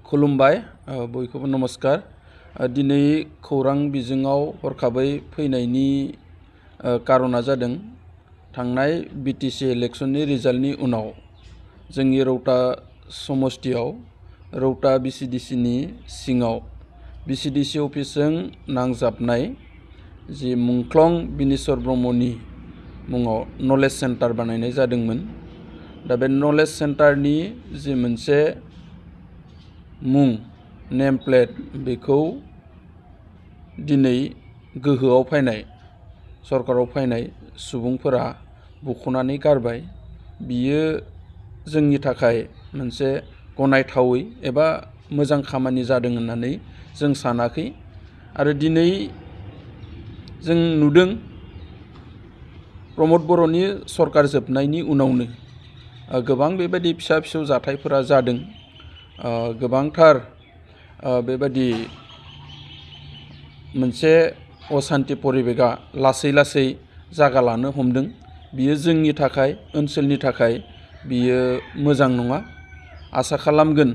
खुलुमबाय बयखौबो नमस्कार। दिनै खौरां बिजोङाव हरखाबै फैनायनि कारना जादों थांनाय बिटिसि इलेक्शननि रिजाल्टनि उनाव जोंनि रौता समस्तियाव रौता बिसिडिसिनि सिङाव बिसिडिसि अफिसजों नांजाबनाय जि मुंख्लं बिनेश्वर ब्रह्मनि मुङाव नलेज सेन्टार बानायनाय जादोंमोन। दा बे नलेज सेन्टारनि जि मोनसे मुं नेम प्लेट बेखौ दिनै गोहोआव फैनाय सरकाराव फैनाय सुबुंफोरा बख'नानै गारबाय। बियो जोंनि थाखाय मोनसे गनायथावै एबा मोजां खामानि जादों होननानै जों सानाखै। आरो दिनै जों नुदों प्रमद बर'नि सरकार जोबनायनि उनावनो गोबां बेबायदि फिसा फिसौ जाथायफोरा जादों। गोबांथार बेबायदि मोनसे असान्ति परिबेगा लासै लासै जागा लानो हमदों। बियो जोंनि थाखाय ओनसोलनि थाखाय बियो मोजां नङा। आसा खालामगोन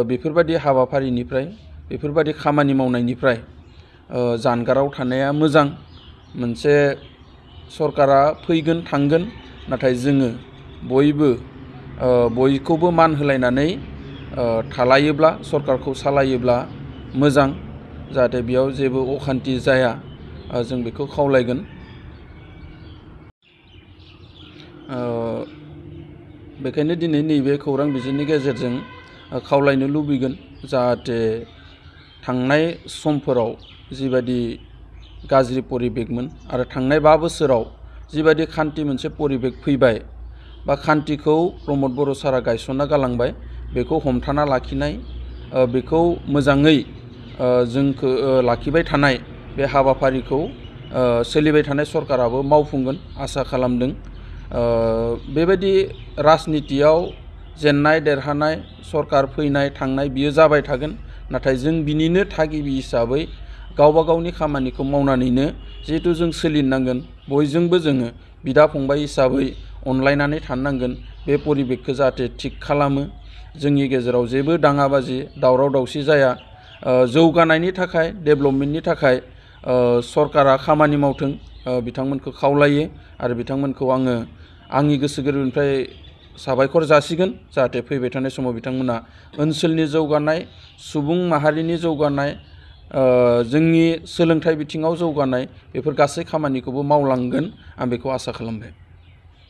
बेफोरबायदि हाबाफारिनिफ्राय बेफोरबायदि खामानि मावनायनिफ्राय जानगाराव थानाया मोजां। मोनसे सरकारा फैगोन थांगोन, नाथाय जोङो बयखौबो मान होलायनानै थालायोब्ला सरकारखौ सालायोब्ला मोजां, जाहाथे बेयाव जेबो अखान्थि जाया, जों बेखौ खावलायगोन। बेखायनो दिनै नैबे खौरां बिजोंनि गेजेरजों खावलायनो लुबैगोन, जाहाथे थांनाय समफोराव जिबायदि गाज्रि परिबेकमोन आरो थांनाय 5 बोसोराव जिबायदि खान्थि मोनसे परिबेक फैबाय बा खान्थिखौ प्रमद बर' सारा गायसनना गालांबाय, बेखौ हमथाना लाखिनाय, बेखौ मोजाङै जोंखौ लाखिबाय थानाय बे हाबाफारिखौ सोलिबाय थानाय सरकाराबो मावफुंगोन आसा खालामदों। बेबायदि राजनितियाव जेननाय देरहानाय सरकार फैनाय थांनाय बियो जाबाय थागोन, नाथाय जों बिनिनो थागिबि हिसाबै गावबा गावनि खामानिखौ मावनानैनो जिहेतु जों सोलिनांगोन। बयजोंबो जोङो बिदा फंबाय हिसाबै अनलायनानै थानांगोन। बे परिबेकखौ जाहाथे थिग खालामो, जोंनि गेजेराव जेबो दाङाबाजि दावराव दावसि जाया। जौगानायनि थाखाय डेभेलपमेन्टनि थाखाय सरकारा खामानि मावथों, बिथांमोनखौ खावलायो आरो बिथांमोनखौ आङो आंनि गोसो गोरबोनिफ्राय साबायखर जासिगोन, जाहाथे फैबाय थानाय समाव बिथांमोना ओनसोलनि जौगानाय, सुबुं माहारिनि जौगानाय, जोंनि सोलोंथाइ बिथिङाव जौगानाय, बेफोर गासै खामानिखौबो मावलांगोन, आं बेखौ आसा खालामबाय।